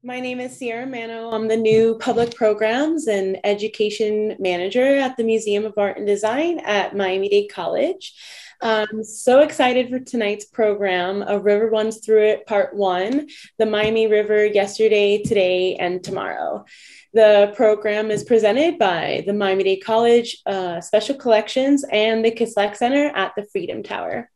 My name is Sierra Mano. I'm the new public programs and education manager at the Museum of Art and Design at Miami-Dade College. I'm so excited for tonight's program. A River Runs Through It, Part 1, the Miami River Yesterday, Today, and Tomorrow. The program is presented by the Miami-Dade College Special Collections and the Kislak Center at the Freedom Tower.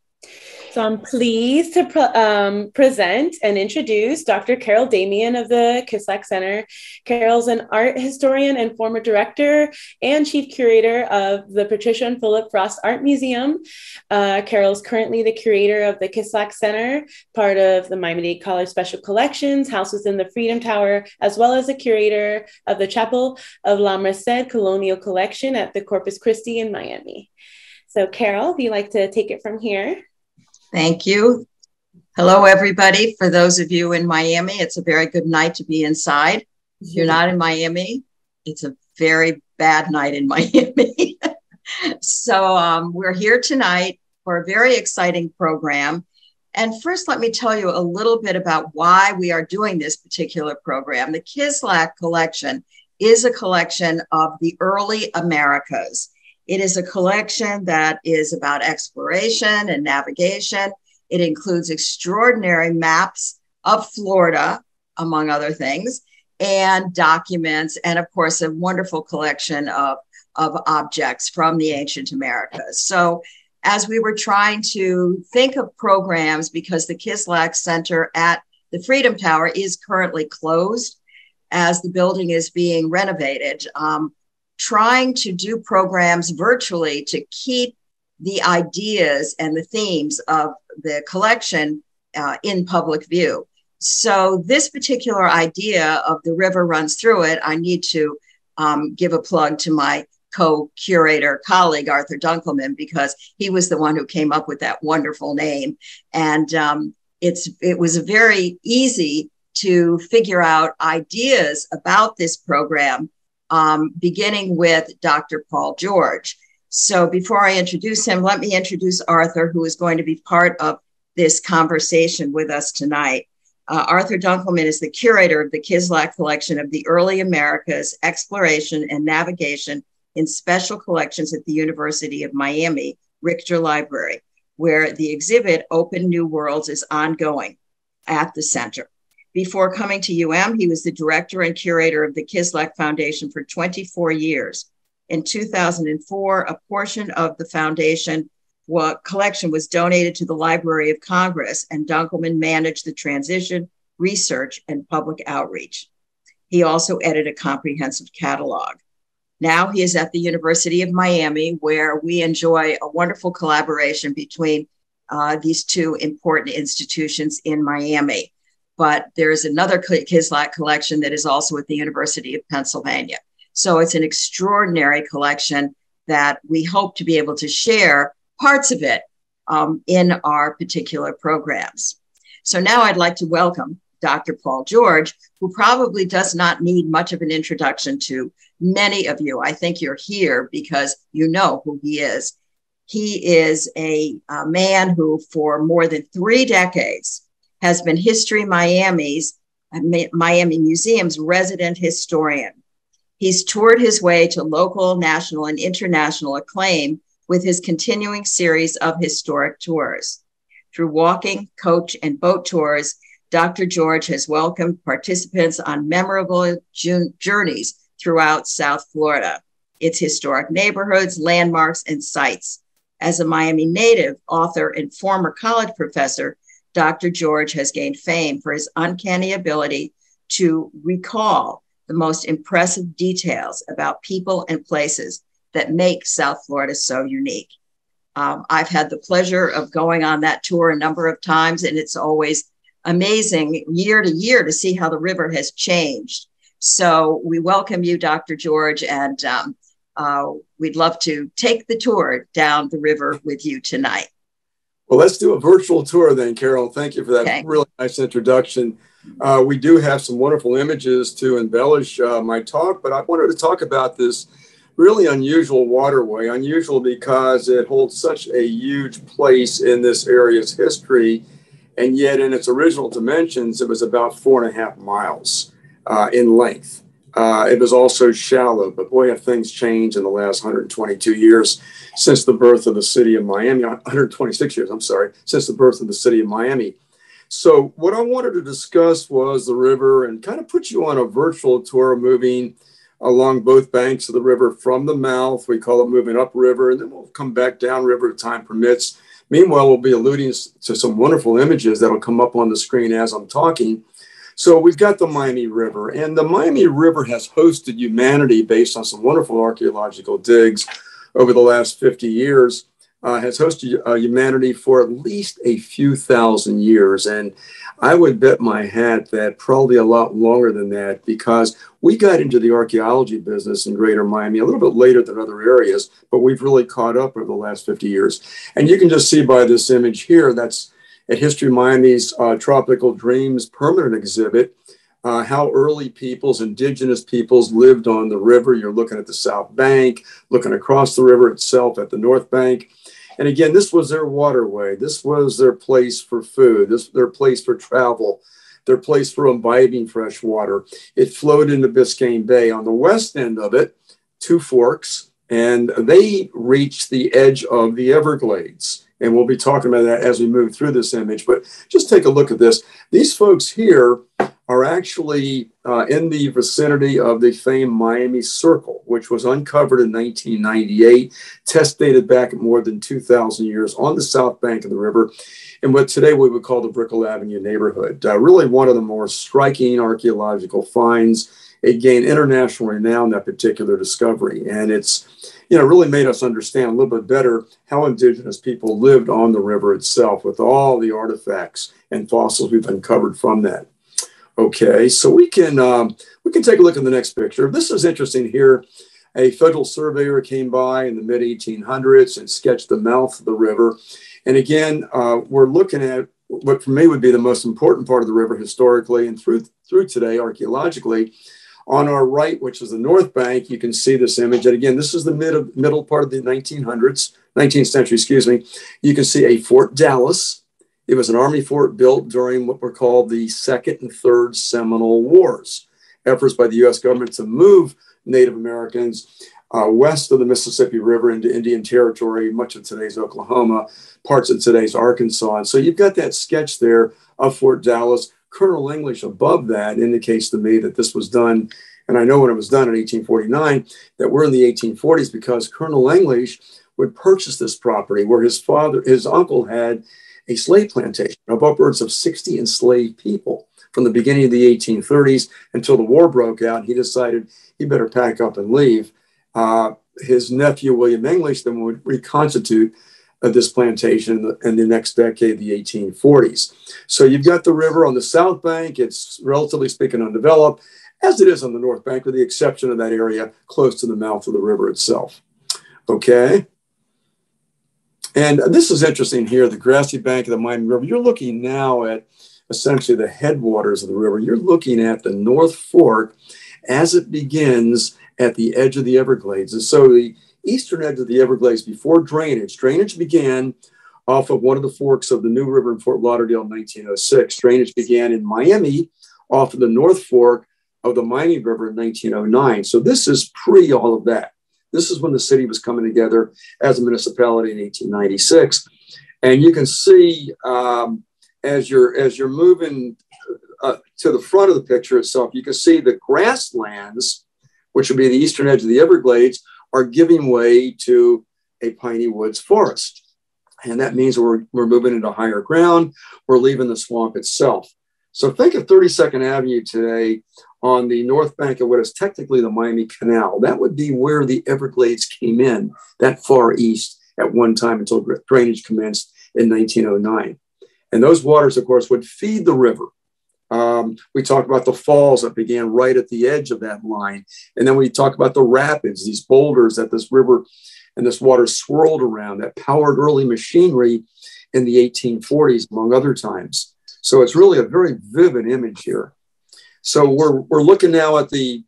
So I'm pleased to present and introduce Dr. Carol Damian of the Kislak Center. Carol's an art historian and former director and chief curator of the Patricia and Philip Frost Art Museum. Carol's currently the curator of the Kislak Center, part of the Miami-Dade College Special Collections, housed within the Freedom Tower, as well as the curator of the Chapel of La Merced Colonial Collection at the Corpus Christi in Miami. So Carol, if you'd like to take it from here. Thank you. Hello, everybody. For those of you in Miami, it's a very good night to be inside. If you're not in Miami, it's a very bad night in Miami. So we're here tonight for a very exciting program. And first, let me tell you a little bit about why we are doing this particular program. The Kislak collection is a collection of the early Americas. It is a collection that is about exploration and navigation. It includes extraordinary maps of Florida, among other things, and documents, and of course, a wonderful collection of objects from the ancient Americas. So as we were trying to think of programs, because the Kislak Center at the Freedom Tower is currently closed as the building is being renovated, trying to do programs virtually to keep the ideas and the themes of the collection in public view. So this particular idea of the river runs through it, I need to give a plug to my co-curator colleague, Arthur Dunkelman, because he was the one who came up with that wonderful name. And it was very easy to figure out ideas about this program, beginning with Dr. Paul George. So before I introduce him, let me introduce Arthur, who is going to be part of this conversation with us tonight. Arthur Dunkelman is the curator of the Kislak collection of the early Americas, exploration and navigation in special collections at the University of Miami, Richter Library, where the exhibit Open New Worlds is ongoing at the center. Before coming to he was the director and curator of the Kislak Foundation for 24 years. In 2004, a portion of the foundation collection was donated to the Library of Congress, and Dunkelman managed the transition, research, and public outreach. He also edited a comprehensive catalog. Now he is at the University of Miami, where we enjoy a wonderful collaboration between these two important institutions in Miami. But there's another Kislak collection that is also at the University of Pennsylvania. So it's an extraordinary collection that we hope to be able to share parts of it in our particular programs. So now I'd like to welcome Dr. Paul George, who probably does not need much of an introduction to many of you. I think you're here because you know who he is. He is a man who for more than 3 decades has been Miami Museum's resident historian. He's toured his way to local, national, and international acclaim with his continuing series of historic tours. Through walking, coach, and boat tours, Dr. George has welcomed participants on memorable journeys throughout South Florida, its historic neighborhoods, landmarks, and sites. As a Miami native, author, and former college professor, Dr. George has gained fame for his uncanny ability to recall the most impressive details about people and places that make South Florida so unique. I've had the pleasure of going on that tour a number of times, and it's always amazing year to year to see how the river has changed. So we welcome you, Dr. George, and we'd love to take the tour down the river with you tonight. Well, let's do a virtual tour then, Carol. Thank you for that really nice introduction. We do have some wonderful images to embellish my talk, but I wanted to talk about this really unusual waterway. Unusual because it holds such a huge place in this area's history, and yet in its original dimensions, it was about 4.5 miles. in length. It was also shallow, but boy, have things changed in the last 122 years since the birth of the city of Miami, 126 years, I'm sorry, since the birth of the city of Miami. So what I wanted to discuss was the river and kind of put you on a virtual tour moving along both banks of the river from the mouth. We call it moving upriver, and then we'll come back downriver if time permits. Meanwhile, we'll be alluding to some wonderful images that'll come up on the screen as I'm talking. So we've got the Mayaimi River, and the Mayaimi River has hosted humanity based on some wonderful archaeological digs over the last 50 years. Has hosted humanity for at least a few thousand years. And I would bet my hat that probably a lot longer than that, because we got into the archaeology business in Greater Miami a little bit later than other areas, but we've really caught up over the last 50 years. And you can just see by this image here, that's at HistoryMiami's Tropical Dreams permanent exhibit, how early peoples, indigenous peoples, lived on the river. You're looking at the south bank, looking across the river itself at the north bank. And again, this was their waterway. This was their place for food. This their place for travel, their place for imbibing fresh water. It flowed into Biscayne Bay. On the west end of it, two forks, and they reached the edge of the Everglades. And we'll be talking about that as we move through this image. But just take a look at this. These folks here are actually in the vicinity of the famed Mayaimi Circle, which was uncovered in 1998, test dated back more than 2,000 years on the south bank of the river, in what today we would call the Brickell Avenue neighborhood. Really one of the more striking archaeological finds. It gained international renown, that particular discovery. And it's, really made us understand a little bit better how indigenous people lived on the river itself with all the artifacts and fossils we've uncovered from that. Okay, so we can take a look at the next picture. This is interesting here. A federal surveyor came by in the mid-1800s and sketched the mouth of the river. And again, we're looking at what for me would be the most important part of the river historically and through today archaeologically. On our right, which is the north bank, you can see this image. And again, this is the middle part of the 19th century, excuse me. You can see a Fort Dallas. It was an army fort built during what were called the Second and Third Seminole Wars, efforts by the U.S. government to move Native Americans west of the Mississippi River into Indian Territory, much of today's Oklahoma, parts of today's Arkansas. And so you've got that sketch there of Fort Dallas. Colonel English above that indicates to me that this was done, and I know when it was done in 1849, that we're in the 1840s because Colonel English would purchase this property where his uncle had a slave plantation of upwards of 60 enslaved people from the beginning of the 1830s until the war broke out. He decided he better pack up and leave. His nephew, William English, then would reconstitute this plantation in the next decade, the 1840s. So you've got the river on the south bank. It's relatively speaking undeveloped, as it is on the north bank, with the exception of that area close to the mouth of the river itself. Okay. And this is interesting here, the grassy bank of the Mayaimi River. You're looking now at essentially the headwaters of the river. You're looking at the North Fork as it begins at the edge of the Everglades. And so the eastern edge of the Everglades before drainage began off of one of the forks of the New River in Fort Lauderdale in 1906. Drainage began in Miami off of the North Fork of the Mayaimi River in 1909. So this is pre all of that. This is when the city was coming together as a municipality in 1896. And you can see as you're moving to the front of the picture itself, you can see the grasslands, which would be the eastern edge of the Everglades, are giving way to a piney woods forest. And that means we're moving into higher ground. We're leaving the swamp itself. So think of 32nd Avenue today on the north bank of what is technically the Miami Canal. That would be where the Everglades came in, that far east at one time until drainage commenced in 1909. And those waters, of course, would feed the river. We talk about the falls that began right at the edge of that line. And then we talk about the rapids, these boulders that this river and this water swirled around that powered early machinery in the 1840s, among other times. So it's really a very vivid image here. So we're looking now at the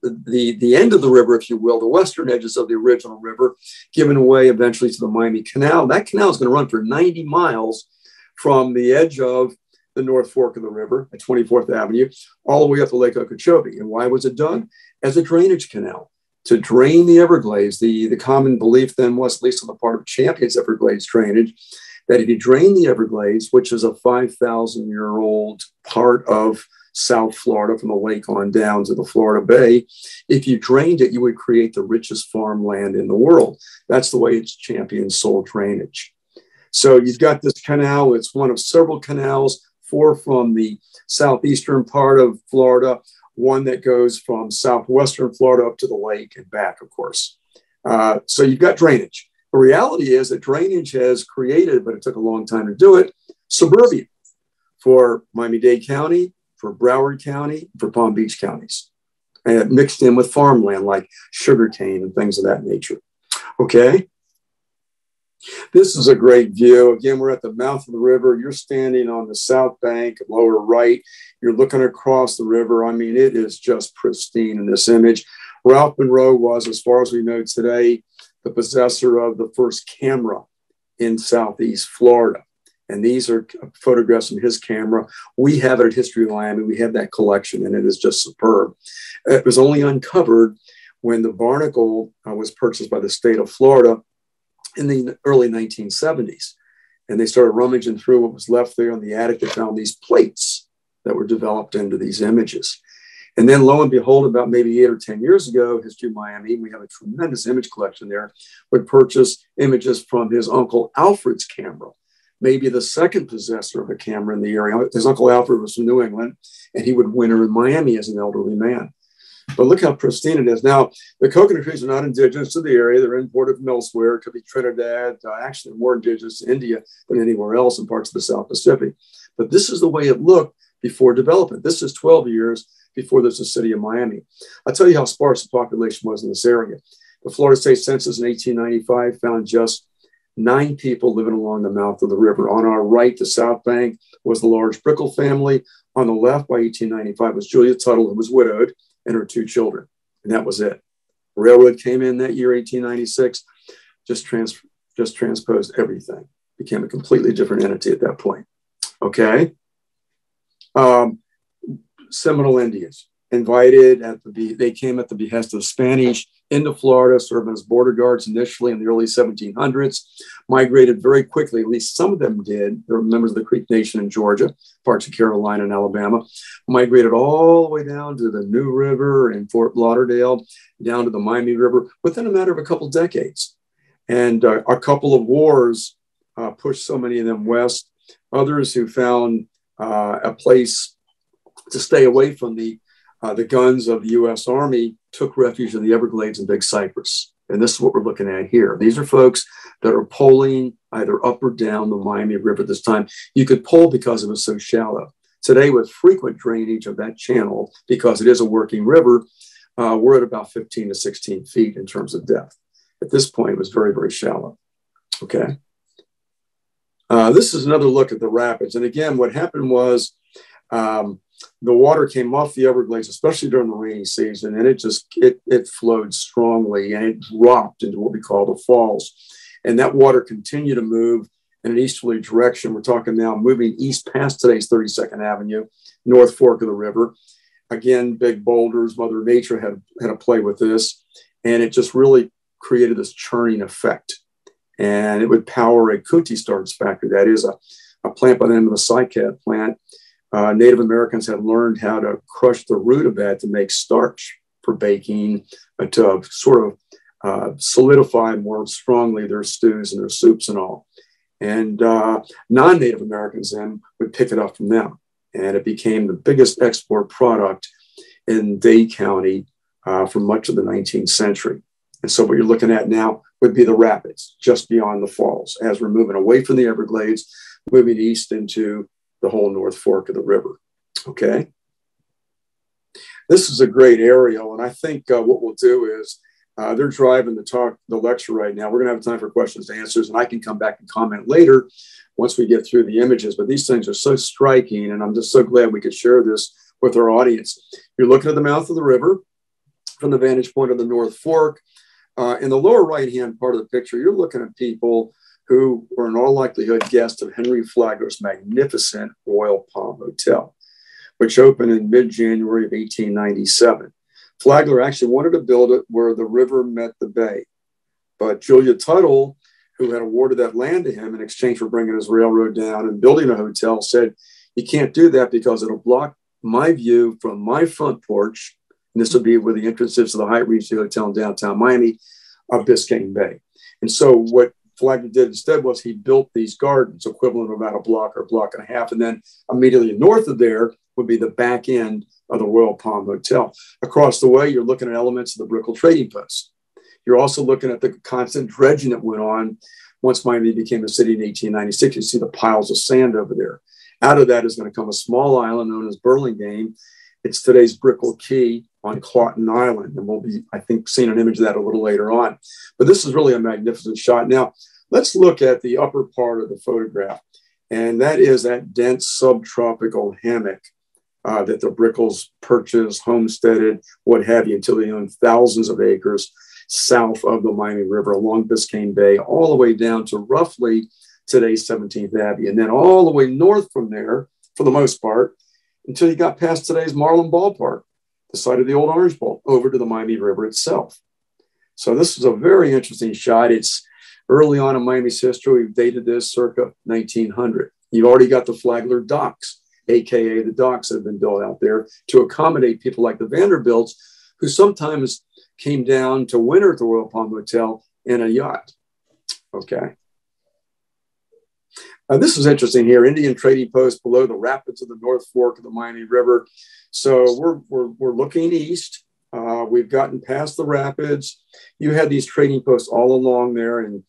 end of the river, if you will, the western edges of the original river, giving way eventually to the Miami Canal. That canal is going to run for 90 miles from the edge of the North Fork of the river at 24th Avenue, all the way up to Lake Okeechobee. And why was it done? As a drainage canal to drain the Everglades. The common belief then was, at least on the part of Champion's Everglades drainage, that if you drain the Everglades, which is a 5,000-year-old part of South Florida from the lake on down to the Florida Bay, if you drained it, you would create the richest farmland in the world. That's the way it's Champion's sold drainage. So you've got this canal. It's one of several canals, 4 from the southeastern part of Florida, 1 that goes from southwestern Florida up to the lake and back, of course. So you've got drainage. The reality is that drainage has created, but it took a long time to do it, suburbia for Miami-Dade County, for Broward County, for Palm Beach counties, and it mixed in with farmland like sugarcane and things of that nature. Okay. This is a great view. Again, we're at the mouth of the river. You're standing on the south bank, lower right. You're looking across the river. I mean, it is just pristine in this image. Ralph Monroe was, as far as we know today, the possessor of the first camera in Southeast Florida. And these are photographs from his camera. We have it at HistoryMiami. We have that collection, and it is just superb. It was only uncovered when the Barnacle was purchased by the state of Florida in the early 1970s. And they started rummaging through what was left there in the attic. They found these plates that were developed into these images. And then lo and behold, about maybe 8 or 10 years ago, HistoryMiami, we have a tremendous image collection there, would purchase images from his Uncle Alfred's camera, maybe the second possessor of a camera in the area. His Uncle Alfred was from New England, and he would winter in Miami as an elderly man. But look how pristine it is. Now, the coconut trees are not indigenous to the area. They're imported from elsewhere. It could be Trinidad, actually more indigenous to India than anywhere else in parts of the South Pacific. But this is the way it looked before development. This is 12 years before there's a city of Miami. I'll tell you how sparse the population was in this area. The Florida State Census in 1895 found just 9 people living along the mouth of the river. On our right, the south bank, was the large Brickell family. On the left, by 1895, was Julia Tuttle, who was widowed, and her 2 children. And that was it. Railroad came in that year, 1896, just transposed everything. Became a completely different entity at that point. Okay. Seminole Indians invited they came at the behest of the Spanish into Florida, serving as border guards initially in the early 1700s, migrated very quickly. At least some of them did. They were members of the Creek Nation in Georgia, parts of Carolina and Alabama, migrated all the way down to the New River in Fort Lauderdale, down to the Miami River within a matter of a couple decades. And a couple of wars pushed so many of them west. Others who found a place to stay away from the guns of the U.S. Army took refuge in the Everglades and Big Cypress. And this is what we're looking at here. These are folks that are poling either up or down the Miami River this time. You could pole because it was so shallow. Today, with frequent drainage of that channel, because it is a working river, we're at about 15 to 16 feet in terms of depth. At this point, it was very, very shallow. Okay. This is another look at the rapids. And again, what happened was the water came off the Everglades, especially during the rainy season, and it flowed strongly, and it dropped into what we call the falls. And that water continued to move in an easterly direction. We're talking now moving east past today's 32nd Avenue, North Fork of the river. Again, big boulders, Mother Nature had a play with this, and it just really created this churning effect. And it would power a Kunti starch factory. That is a plant by the name of the cycad plant. Native Americans had learned how to crush the root of that to make starch for baking, to sort of solidify more strongly their stews and their soups and all. And non-Native Americans then would pick it up from them. And it became the biggest export product in Dade County for much of the 19th century. And so what you're looking at now would be the rapids just beyond the falls as we're moving away from the Everglades, moving east into the whole North Fork of the river. Okay. This is a great aerial. And I think what we'll do is they're driving the lecture right now. We're going to have time for questions and answers, and I can come back and comment later once we get through the images. But these things are so striking, and I'm just so glad we could share this with our audience. You're looking at the mouth of the river from the vantage point of the North Fork. In the lower right-hand part of the picture, you're looking at people who were in all likelihood guests of Henry Flagler's magnificent Royal Palm Hotel, which opened in mid-January of 1897. Flagler actually wanted to build it where the river met the bay, but Julia Tuttle, who had awarded that land to him in exchange for bringing his railroad down and building a hotel, said, "You can't do that because it'll block my view from my front porch," and this would be where the entrance is to the Hyatt Regency Hotel in downtown Miami, of Biscayne Bay. And so what Flagler did instead was he built these gardens equivalent of about a block or a block and a half. And then immediately north of there would be the back end of the Royal Palm Hotel. Across the way, you're looking at elements of the Brickell Trading Post. You're also looking at the constant dredging that went on once Miami became a city in 1896. You see the piles of sand over there. Out of that is going to come a small island known as Burlingame. It's today's Brickell Key on Clawton Island. And we'll be, I think, seeing an image of that a little later on. But this is really a magnificent shot. Now, let's look at the upper part of the photograph. And that is that dense subtropical hammock that the Brickells purchased, homesteaded, what have you, until they owned thousands of acres south of the Miami River along Biscayne Bay, all the way down to roughly today's 17th Abbey. And then all the way north from there, for the most part, until you got past today's Marlin Ballpark, the site of the old Orange Bowl, over to the Miami River itself. So this is a very interesting shot. It's early on in Miami's history. We've dated this circa 1900. You've already got the Flagler docks, AKA the docks that have been built out there to accommodate people like the Vanderbilts, who sometimes came down to winter at the Royal Palm Hotel in a yacht. Okay. This is interesting here. Indian trading post below the rapids of the North Fork of the Miami River. So we're looking east. We've gotten past the rapids. You had these trading posts all along there, and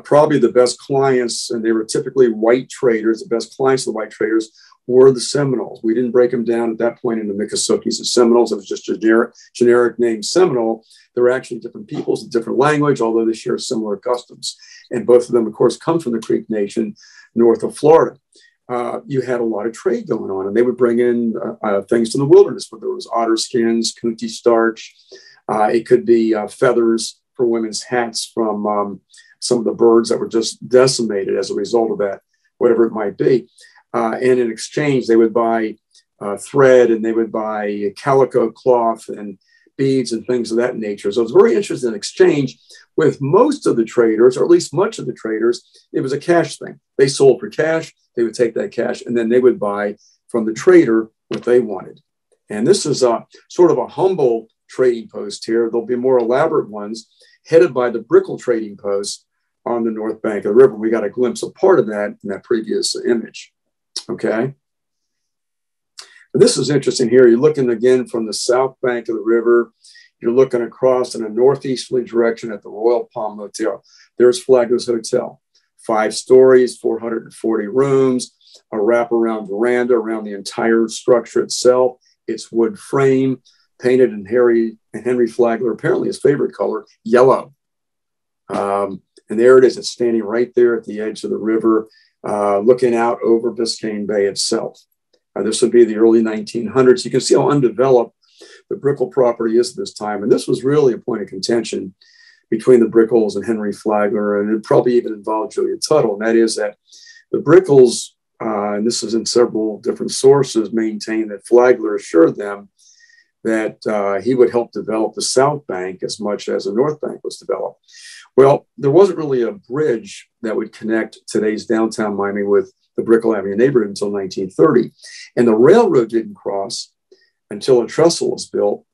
probably the best clients, and they were typically white traders. The best clients of the white traders were the Seminoles. We didn't break them down at that point into Miccosukees and Seminoles. It was just a generic name Seminole. There were actually different peoples, a different language, although they share similar customs. And both of them, of course, come from the Creek Nation north of Florida. You had a lot of trade going on, and they would bring in things from the wilderness, whether it was otter skins, coontie starch. It could be feathers for women's hats from some of the birds that were just decimated as a result of that, whatever it might be. And in exchange, they would buy thread, and they would buy calico cloth and beads and things of that nature. So it's very interesting in exchange. With most of the traders, or at least much of the traders, it was a cash thing. They sold for cash. They would take that cash, and then they would buy from the trader what they wanted. And this is a sort of a humble trading post here. There'll be more elaborate ones headed by the Brickell trading post on the north bank of the river. We got a glimpse of part of that in that previous image. Okay. And this is interesting here. You're looking again from the south bank of the river. You're looking across in a northeasterly direction at the Royal Palm Hotel. There's Flagler's Hotel. 5 stories, 440 rooms, a wraparound veranda around the entire structure itself. It's wood frame, painted in Henry Flagler, apparently his favorite color, yellow. And there it is. It's standing right there at the edge of the river, looking out over Biscayne Bay itself. This would be the early 1900s. You can see how undeveloped the Brickell property is at this time. And this was really a point of contention between the Brickells and Henry Flagler, and it probably even involved Julia Tuttle. And that is that the Brickells, and this is in several different sources, maintain that Flagler assured them that he would help develop the South Bank as much as the North Bank was developed. Well, there wasn't really a bridge that would connect today's downtown Miami with the Brickell Avenue neighborhood until 1930. And the railroad didn't cross until a trestle was built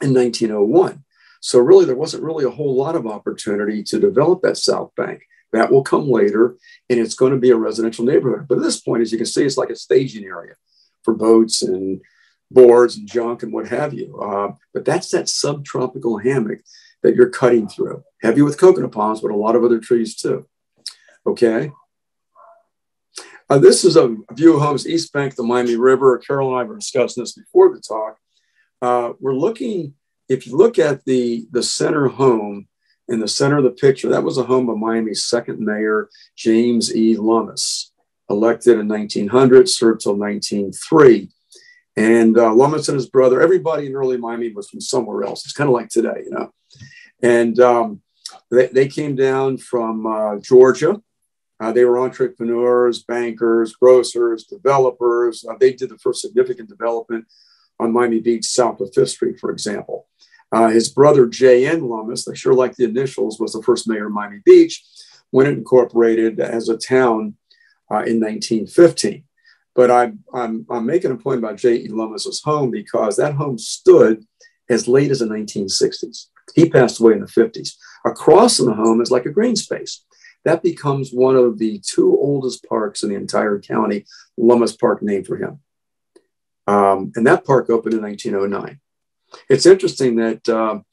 in 1901. So really, there wasn't really a whole lot of opportunity to develop that South Bank. That will come later, and it's going to be a residential neighborhood. But at this point, as you can see, it's like a staging area for boats and boards and junk and what have you. But that's that subtropical hammock that you're cutting through. Heavy with coconut palms, but a lot of other trees too. Okay. This is a view of homes east bank of the Miami River. Carol and I were discussing this before the talk. We're looking, if you look at the center home in the center of the picture, that was a home of Miami's second mayor, James E. Lummis, elected in 1900, served till 1903. And Lummis and his brother, everybody in early Miami was from somewhere else. It's kind of like today, you know. And they came down from Georgia, They were entrepreneurs, bankers, grocers, developers. They did the first significant development on Miami Beach, south of Fifth Street, for example. His brother, J.N. Lummis, I sure like the initials, was the first mayor of Miami Beach when it incorporated as a town in 1915. But I'm making a point about J.E. Lummis's home because that home stood as late as the 1960s. He passed away in the 50s. Across from the home is like a green space. That becomes one of the two oldest parks in the entire county, Lummis Park, named for him. And that park opened in 1909. It's interesting that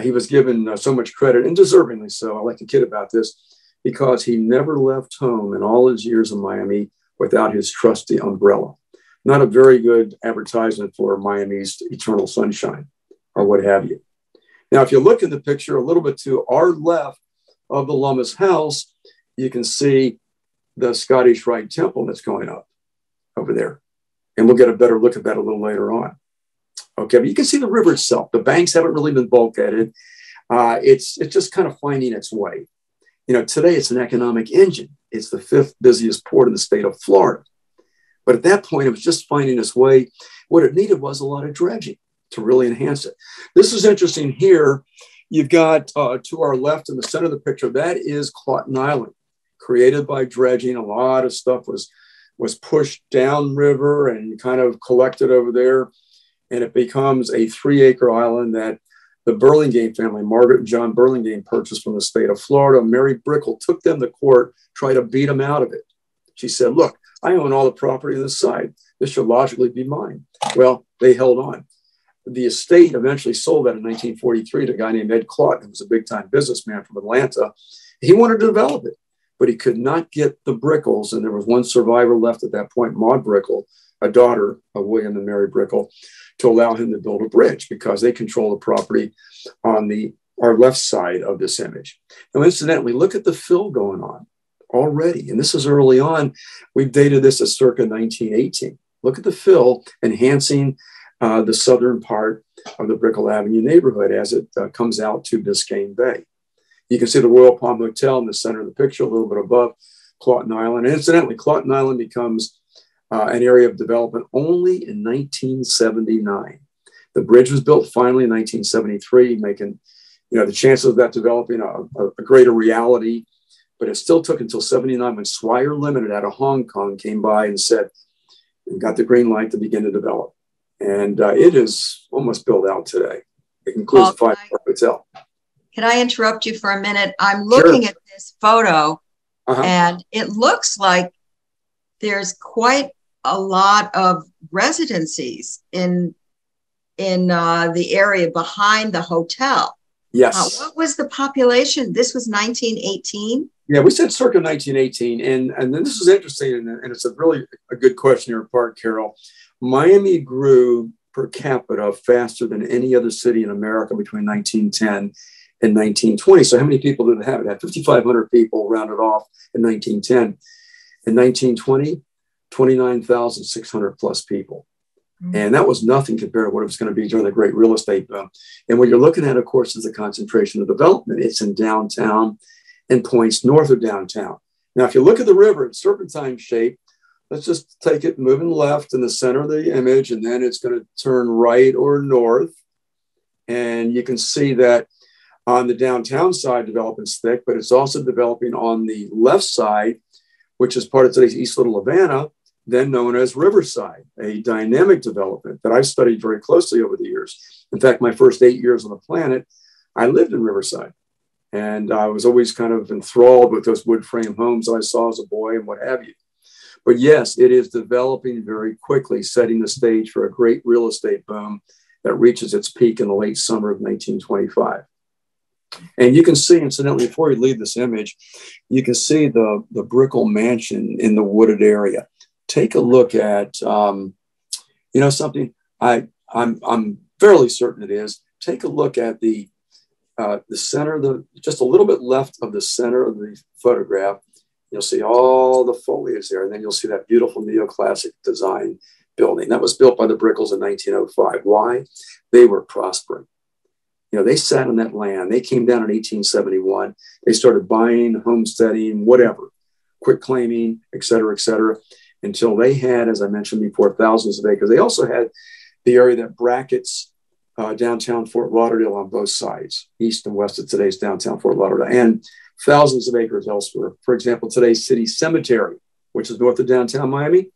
he was given so much credit, and deservingly so. I like to kid about this, because he never left home in all his years in Miami without his trusty umbrella. Not a very good advertisement for Miami's eternal sunshine or what have you. Now, if you look at the picture a little bit to our left of the Lummis house, you can see the Scottish Rite Temple that's going up over there. And we'll get a better look at that a little later on. Okay, but you can see the river itself. The banks haven't really been bulkheaded. It's just kind of finding its way. You know, today it's an economic engine. It's the fifth busiest port in the state of Florida. But at that point, it was just finding its way. What it needed was a lot of dredging to really enhance it. This is interesting here. You've got to our left in the center of the picture, that is Clawton Island, created by dredging. A lot of stuff was pushed downriver and kind of collected over there. And it becomes a 3-acre island that the Burlingame family, Margaret and John Burlingame, purchased from the state of Florida. Mary Brickell took them to court, tried to beat them out of it. She said, look, I own all the property on this side. This should logically be mine. Well, they held on. The estate eventually sold that in 1943 to a guy named Ed Clawton, who was a big-time businessman from Atlanta. He wanted to develop it, but he could not get the Brickels. And there was one survivor left at that point, Maud Brickell, a daughter of William and Mary Brickell, to allow him to build a bridge because they control the property on our left side of this image. Now, incidentally, look at the fill going on already. And this is early on. We've dated this as circa 1918. Look at the fill enhancing the southern part of the Brickell Avenue neighborhood as it comes out to Biscayne Bay. You can see the Royal Palm Hotel in the center of the picture, a little bit above Clawton Island. And incidentally, Clawton Island becomes an area of development only in 1979. The bridge was built finally in 1973, making the chances of that developing a greater reality. But it still took until 79 when Swire Limited out of Hong Kong came by and said, and got the green light to begin to develop. And it is almost built out today. It includes a 5-star hotel. Can I interrupt you for a minute? I'm looking at this photo, and it looks like there's quite a lot of residencies in the area behind the hotel. Yes. What was the population? This was 1918? Yeah, we said circa 1918. And then this is interesting, and it's a really a good question on your part, Carol. Miami grew per capita faster than any other city in America between 1910 and 1920. So how many people did it have? It had 5,500 people rounded off in 1910. In 1920, 29,600 plus people. And that was nothing compared to what it was going to be during the great real estate boom. And what you're looking at, of course, is the concentration of development. It's in downtown and points north of downtown. Now, if you look at the river, it's serpentine shape. Let's just take it moving left in the center of the image, and then it's going to turn right or north. And you can see that on the downtown side, development's thick, but it's also developing on the left side, which is part of today's East Little Havana, then known as Riverside, a dynamic development that I've studied very closely over the years. In fact, my first 8 years on the planet, I lived in Riverside. And I was always kind of enthralled with those wood frame homes I saw as a boy and what have you. But yes, it is developing very quickly, setting the stage for a great real estate boom that reaches its peak in the late summer of 1925. And you can see, incidentally, before we leave this image, you can see the Brickell Mansion in the wooded area. Take a look at, something I'm fairly certain it is. Take a look at the center, just a little bit left of the center of the photograph. You'll see all the foliage there, and then you'll see that beautiful neoclassic design building. That was built by the Brickels in 1905. Why? They were prospering. They sat on that land. They came down in 1871. They started buying, homesteading, whatever. quit claiming, et cetera, until they had, as I mentioned before, thousands of acres. They also had the area that brackets downtown Fort Lauderdale on both sides, east and west of today's downtown Fort Lauderdale, and thousands of acres elsewhere. For example, today's city cemetery, which is north of downtown Miami,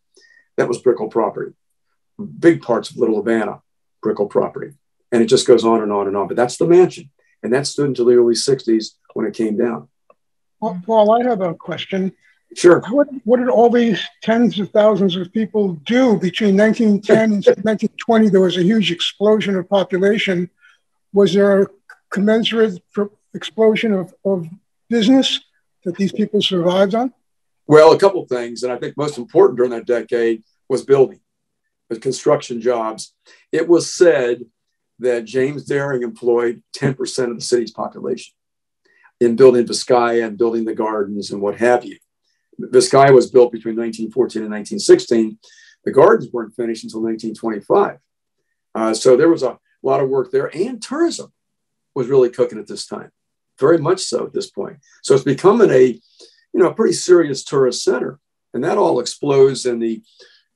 that was Brickell property. Big parts of Little Havana, Brickell property. And it just goes on and on and on. But that's the mansion. And that stood until the early 60s when it came down. Well, Paul, I have a question. Sure. What did all these tens of thousands of people do between 1910 and 1920? There was a huge explosion of population. Was there a commensurate explosion of business that these people survived on? Well, a couple of things. And I think most important during that decade was building, the construction jobs. It was said that James Daring employed 10% of the city's population in building Vizcaya and building the gardens and what have you. Vizcaya was built between 1914 and 1916. The gardens weren't finished until 1925. So there was a lot of work there, and tourism was really cooking at this time, very much so at this point. So it's becoming a pretty serious tourist center, and that all explodes in the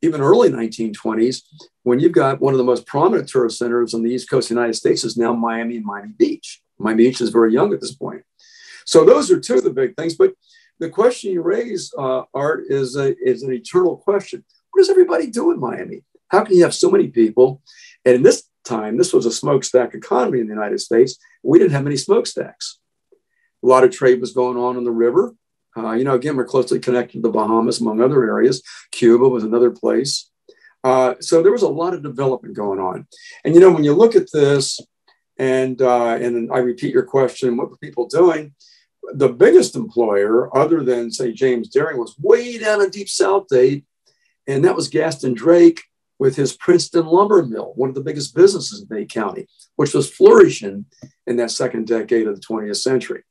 even early 1920s when you've got one of the most prominent tourist centers on the East Coast of the United States is now Miami and Miami Beach. Miami Beach is very young at this point. So those are two of the big things. But the question you raise, Art, is an eternal question. What does everybody do in Miami? How can you have so many people? And in this time, this was a smokestack economy in the United States. We didn't have many smokestacks. A lot of trade was going on the river. Again, we're closely connected to the Bahamas, among other areas. Cuba was another place. So there was a lot of development going on. And, when you look at this, and I repeat your question, what were people doing? The biggest employer, other than, say, James Daring, was way down in Deep South Dade, and that was Gaston Drake with his Princeton lumber mill, one of the biggest businesses in Dade County, which was flourishing in that second decade of the 20th century.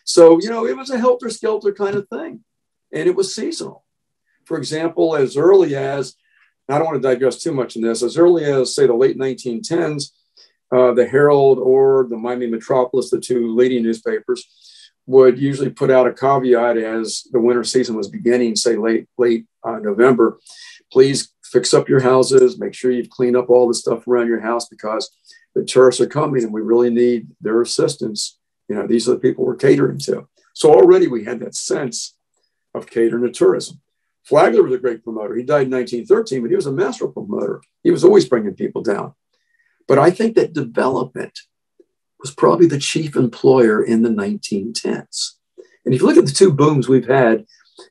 So, it was a helter-skelter kind of thing, and it was seasonal. For example, as early as, I don't want to digress too much in this, as early as, say, the late 1910s, the Herald or the Miami Metropolis, the two leading newspapers, would usually put out a caveat as the winter season was beginning, say late November. Please fix up your houses, make sure you've cleaned up all the stuff around your house because the tourists are coming and we really need their assistance. These are the people we're catering to. So already we had that sense of catering to tourism. Flagler was a great promoter. He died in 1913, but he was a master promoter. He was always bringing people down. But I think that development was probably the chief employer in the 1910s. And if you look at the two booms we've had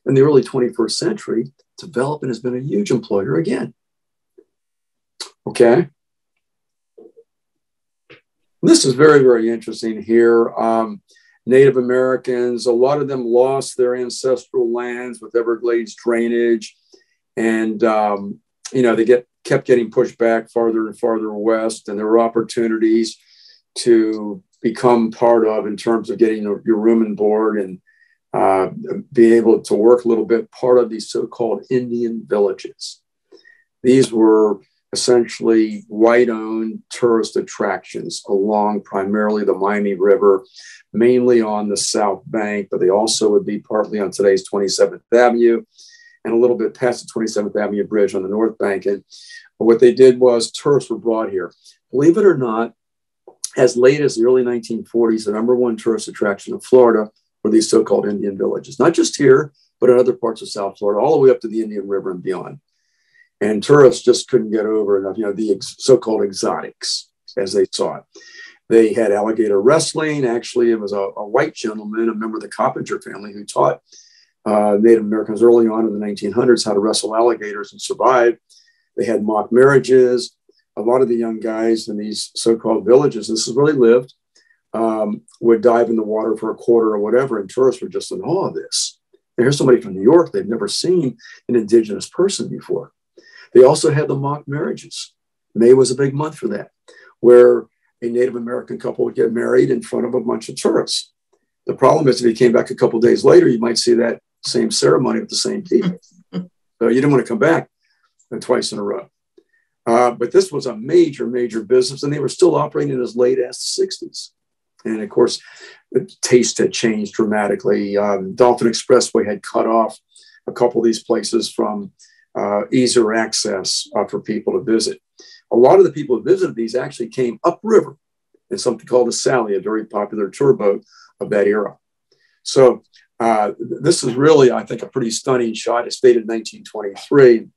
in the early 21st century, development has been a huge employer again. Okay. This is very, very interesting here. Native Americans, a lot of them lost their ancestral lands with Everglades drainage. And, they kept getting pushed back farther and farther west. And there were opportunities to become part of in terms of getting your room and board and be able to work a little bit, part of these so-called Indian villages. These were essentially white-owned tourist attractions along primarily the Miami River, mainly on the South Bank, but they also would be partly on today's 27th Avenue and a little bit past the 27th Avenue Bridge on the North Bank. And what they did was tourists were brought here. Believe it or not, as late as the early 1940s, the number one tourist attraction in Florida were these so-called Indian villages, not just here, but in other parts of South Florida, all the way up to the Indian River and beyond. And tourists just couldn't get over enough, the so-called exotics, as they saw it. They had alligator wrestling. Actually, it was a white gentleman, a member of the Coppinger family, who taught Native Americans early on in the 1900s how to wrestle alligators and survive. They had mock marriages. A lot of the young guys in these so-called villages, this is where they lived, would dive in the water for a quarter or whatever, and tourists were just in awe of this. And here's somebody from New York. They've never seen an indigenous person before. They also had the mock marriages. May was a big month for that, where a Native American couple would get married in front of a bunch of tourists. The problem is if you came back a couple of days later, you might see that same ceremony with the same people. So you didn't want to come back twice in a row. But this was a major, major business, and they were still operating as late as the 60s. And of course, the taste had changed dramatically. Dolphin Expressway had cut off a couple of these places from easier access for people to visit. A lot of the people who visited these actually came upriver in something called a Sally, a very popular tour boat of that era. So this is really, I think, a pretty stunning shot. It's dated 1923.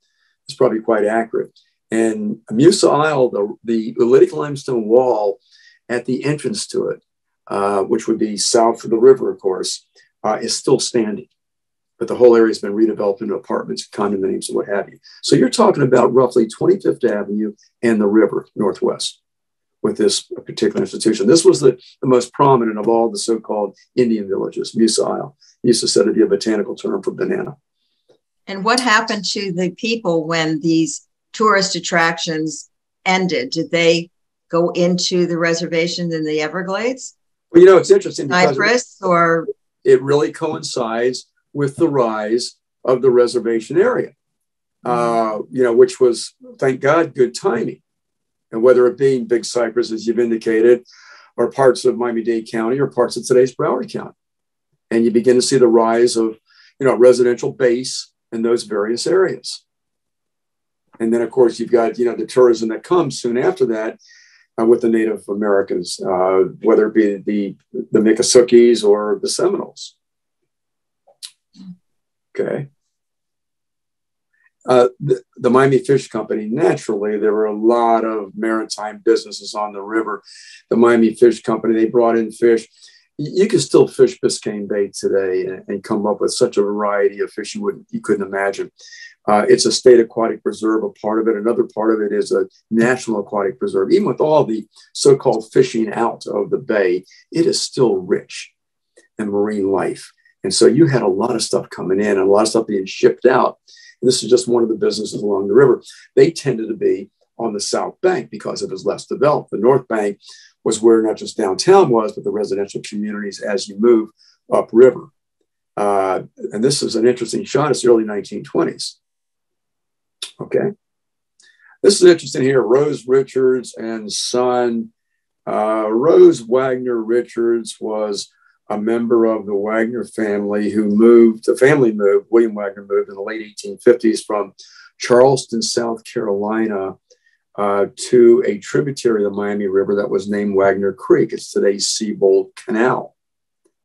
It's probably quite accurate. And Musa Isle, the Oolitic limestone wall at the entrance to it, which would be south of the river, of course, is still standing. But the whole area has been redeveloped into apartments, condominiums, and what have you. So you're talking about roughly 25th Avenue and the river northwest with this particular institution. This was the most prominent of all the so-called Indian villages, Musa Isle. Musa said to be a botanical term for banana. And what happened to the people when these tourist attractions ended? Did they go into the reservations in the Everglades? Well, you know, it's interesting because Cypress, or it really coincides with the rise of the reservation area, you know, which was, thank God, good timing. And whether it being Big Cypress, as you've indicated, or parts of Miami-Dade County or parts of today's Broward County. And you begin to see the rise of, you know, residential base in those various areas. And then, of course, you've got, you know, the tourism that comes soon after that with the Native Americans, whether it be the Miccosukes or the Seminoles. Okay. The Miami Fish Company, naturally, there were a lot of maritime businesses on the river. The Miami Fish Company, they brought in fish. You can still fish Biscayne Bay today and come up with such a variety of fish you couldn't imagine. It's a state aquatic preserve, a part of it. Another part of it is a national aquatic preserve. Even with all the so-called fishing out of the bay, it is still rich in marine life. And so you had a lot of stuff coming in and a lot of stuff being shipped out. And this is just one of the businesses along the river. They tended to be on the south bank because it was less developed. The north bank was where not just downtown was, but the residential communities as you move upriver. And this is an interesting shot. It's the early 1920s. Okay. This is interesting here. Rose Richards and son. Rose Wagner Richards was a member of the Wagner family who moved, William Wagner moved in the late 1850s from Charleston, South Carolina, to a tributary of the Miami River that was named Wagner Creek. It's today's Seabold Canal.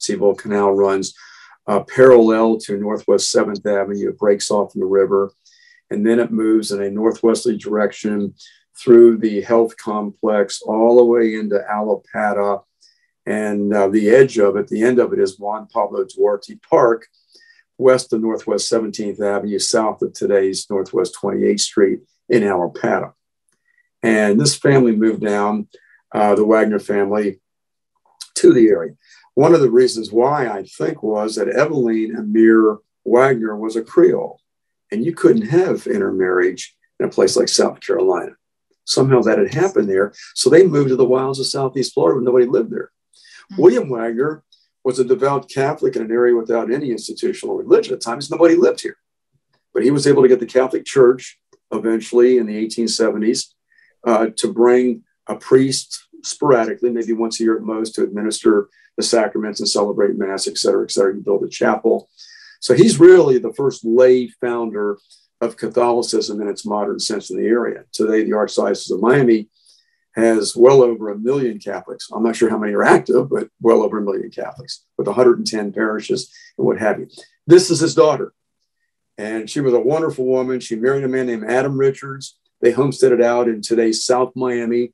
Seabold Canal runs parallel to Northwest 7th Avenue. It breaks off from the river, and then it moves in a northwesterly direction through the health complex all the way into Alapata. And the edge of it, the end of it, is Juan Pablo Duarte Park, west of Northwest 17th Avenue, south of today's Northwest 28th Street in Alapata. And this family moved down, the Wagner family, to the area. One of the reasons why, I think, was that Eveline Amir Wagner was a Creole, and you couldn't have intermarriage in a place like South Carolina. Somehow that had happened there. So they moved to the wilds of Southeast Florida when nobody lived there. William Wagner was a devout Catholic in an area without any institutional religion at times. Nobody lived here. But he was able to get the Catholic Church eventually in the 1870s to bring a priest sporadically, maybe once a year at most, to administer the sacraments and celebrate Mass, et cetera, et cetera. He built a chapel. So he's really the first lay founder of Catholicism in its modern sense in the area. Today, the Archdiocese of Miami has well over 1 million Catholics. I'm not sure how many are active, but well over 1 million Catholics with 110 parishes and what have you. This is his daughter. And she was a wonderful woman. She married a man named Adam Richards. They homesteaded out in today's South Miami,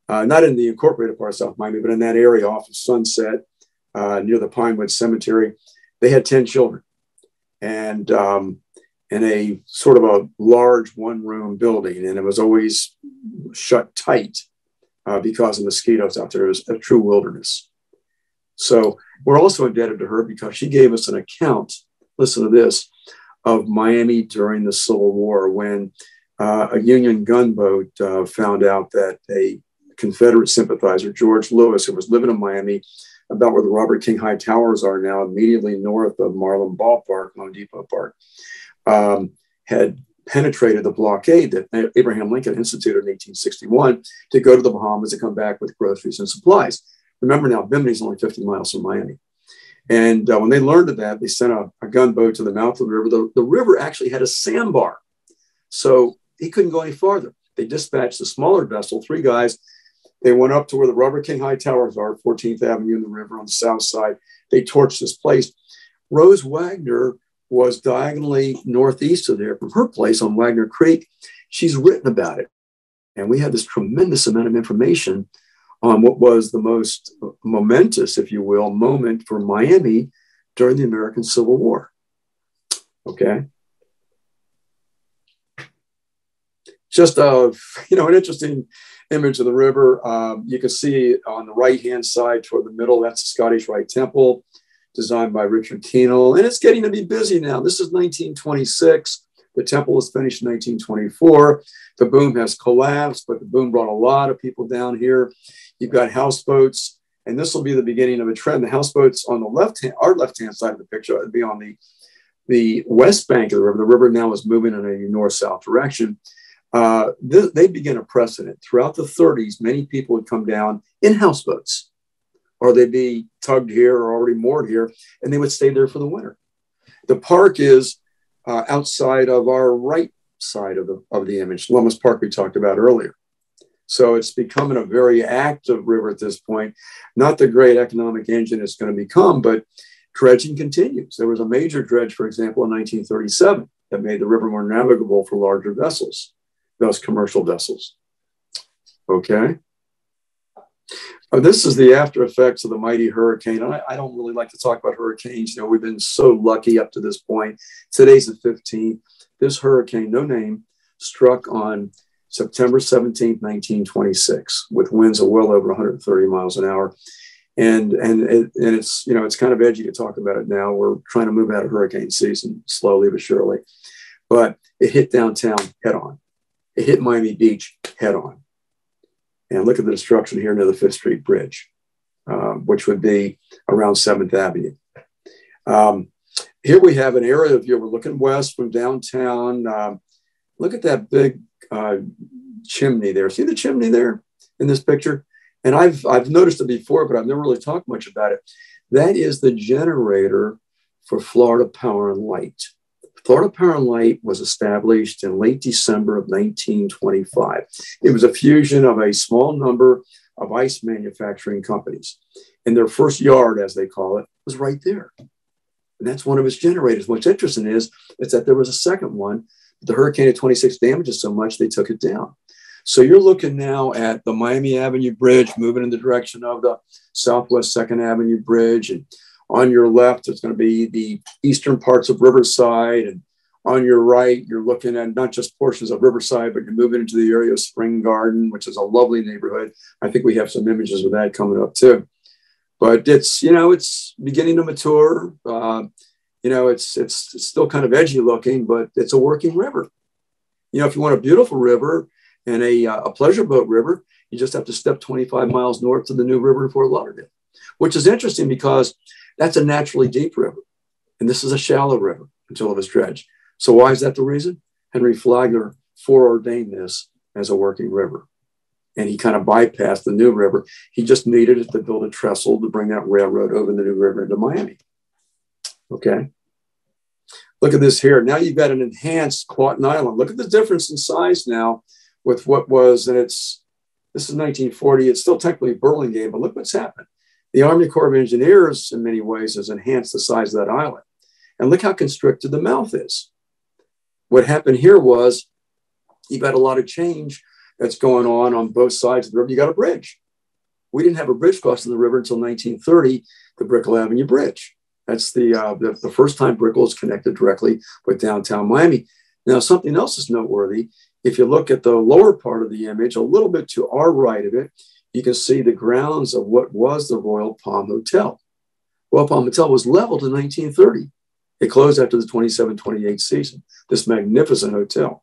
not in the incorporated part of South Miami, but in that area off of Sunset, near the Pinewood Cemetery. They had 10 children. And in a sort of a large one-room building, and it was always shut tight because of mosquitoes out there. It was a true wilderness. So we're also indebted to her because she gave us an account, listen to this, of Miami during the Civil War when a Union gunboat found out that a Confederate sympathizer, George Lewis, who was living in Miami, about where the Robert King High Towers are now, immediately north of Marlin Ballpark, Lone Depot Park, had penetrated the blockade that Abraham Lincoln instituted in 1861 to go to the Bahamas and come back with groceries and supplies. Remember now, Bimini's only 50 miles from Miami. And when they learned of that, they sent a gunboat to the mouth of the river. The river actually had a sandbar, so he couldn't go any farther. They dispatched the smaller vessel, 3 guys. They went up to where the Rubber King High Towers are, 14th Avenue in the river on the south side. They torched this place. Rose Wagner was diagonally northeast of there from her place on Wagner Creek. She's written about it. And we had this tremendous amount of information on what was the most momentous, if you will, moment for Miami during the American Civil War. Okay. Just an interesting image of the river. You can see on the right-hand side toward the middle, that's the Scottish Rite Temple, designed by Richard Keenel. And it's getting to be busy now. This is 1926. The temple was finished in 1924. The boom has collapsed, but the boom brought a lot of people down here. You've got houseboats, and this will be the beginning of a trend. The houseboats on the our left-hand side of the picture would be on the west bank of the river. The river now is moving in a north-south direction. They begin a precedent. Throughout the 30s, many people would come down in houseboats, or they'd be tugged here or already moored here, and they would stay there for the winter. The park is outside of our right side of the image, Lummis Park we talked about earlier. So it's becoming a very active river at this point. Not the great economic engine it's going to become, but dredging continues. There was a major dredge, for example, in 1937 that made the river more navigable for larger vessels, those commercial vessels. Okay. This is the after effects of the mighty hurricane. I don't really like to talk about hurricanes. We've been so lucky up to this point. Today's the 15th. This hurricane, no name, struck on September 17th, 1926, with winds of well over 130 miles an hour. And it's, it's kind of edgy to talk about it now. We're trying to move out of hurricane season slowly but surely. But it hit downtown head on. It hit Miami Beach head on. And look at the destruction here near the 5th Street Bridge, which would be around 7th Avenue. Here we have an area of, we're looking west from downtown. Look at that big chimney there. See the chimney there in this picture? And I've noticed it before, but I've never really talked much about it. That is the generator for Florida Power and Light. Florida Power and Light was established in late December of 1925. It was a fusion of a small number of ice manufacturing companies. And their first yard, as they call it, was right there. And that's one of its generators. What's interesting is that there was a second one. But the hurricane of 26 damaged it so much, they took it down. So you're looking now at the Miami Avenue Bridge moving in the direction of the Southwest 2nd Avenue Bridge. And on your left, it's going to be the eastern parts of Riverside. And on your right, you're looking at not just portions of Riverside, but you're moving into the area of Spring Garden, which is a lovely neighborhood. I think we have some images of that coming up too. But it's, it's beginning to mature. It's still kind of edgy looking, but it's a working river. If you want a beautiful river and a pleasure boat river, you just have to step 25 miles north to the new river in Fort Lauderdale, which is interesting because that's a naturally deep river. And this is a shallow river until it was dredged. So why is that the reason? Henry Flagler foreordained this as a working river. And he kind of bypassed the new river. He just needed it to build a trestle to bring that railroad over the new river into Miami. Okay. Look at this here. Now you've got an enhanced Clawton Island. Look at the difference in size now with what was, and this is 1940. It's still technically Burlingame, but look what's happened. The Army Corps of Engineers, in many ways, has enhanced the size of that island. And look how constricted the mouth is. What happened here was you've got a lot of change that's going on both sides of the river. You got a bridge. We didn't have a bridge crossing the river until 1930, the Brickell Avenue Bridge. That's the first time Brickell is connected directly with downtown Miami. Now, something else is noteworthy. If you look at the lower part of the image, a little bit to our right of it, you can see the grounds of what was the Royal Palm Hotel. Royal Palm Hotel was leveled in 1930. It closed after the 27-28 season. This magnificent hotel,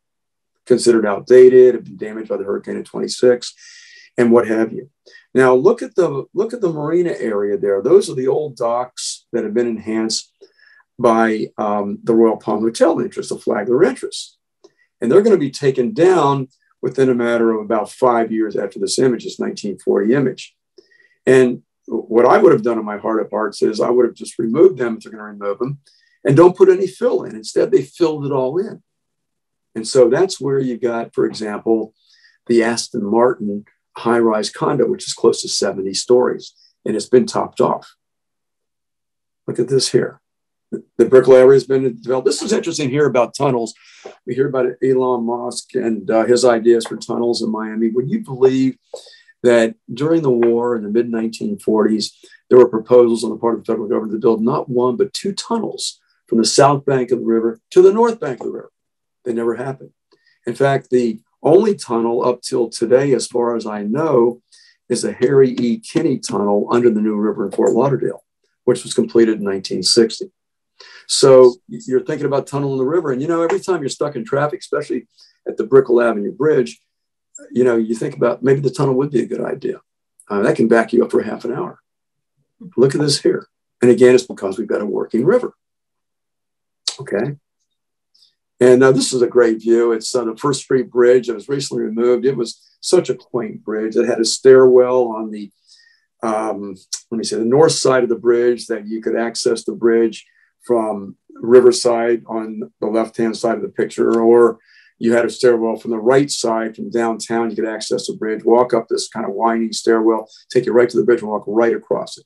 considered outdated, had been damaged by the hurricane in 26, and what have you. Now look at the marina area there. Those are the old docks that have been enhanced by the Royal Palm Hotel interest, the Flagler interest, and they're going to be taken down within a matter of about 5 years after this image, this 1940 image. And what I would have done in my heart of hearts is I would have just removed them if they're going to remove them, and don't put any fill in. Instead, they filled it all in. And so that's where you got, for example, the Aston Martin high-rise condo, which is close to 70 stories, and it's been topped off. Look at this here. The brick area has been developed. This is interesting here about tunnels. We hear about Elon Musk and his ideas for tunnels in Miami. Would you believe that during the war in the mid-1940s, there were proposals on the part of the federal government to build not one, but 2 tunnels from the south bank of the river to the north bank of the river? They never happened. In fact, the only tunnel up till today, as far as I know, is the Harry E. Kinney Tunnel under the New River in Fort Lauderdale, which was completed in 1960. So you're thinking about tunneling the river. And, you know, every time you're stuck in traffic, especially at the Brickell Avenue Bridge, you know, you think about maybe the tunnel would be a good idea. That can back you up for half an hour. Look at this here. And again, it's because we've got a working river. Okay. And this is a great view. It's on the First Street Bridge. It was recently removed. It was such a quaint bridge. It had a stairwell on the, the north side of the bridge that you could access the bridge from Riverside on the left-hand side of the picture, or you had a stairwell from the right side from downtown. You could access the bridge, walk up this kind of winding stairwell, take you right to the bridge and walk right across it.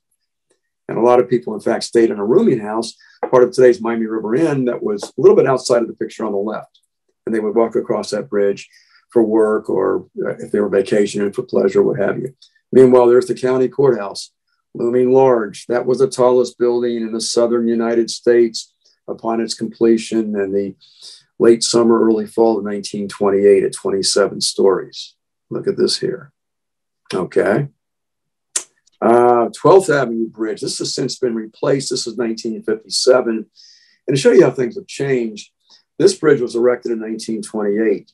And a lot of people, in fact, stayed in a rooming house, part of today's Miami River Inn, that was a little bit outside of the picture on the left. And they would walk across that bridge for work, or if they were vacationing for pleasure, what have you. Meanwhile, there's the county courthouse, looming large. That was the tallest building in the southern United States upon its completion in the late summer, early fall of 1928 at 27 stories. Look at this here. Okay. 12th Avenue Bridge. This has since been replaced. This is 1957. And to show you how things have changed, this bridge was erected in 1928.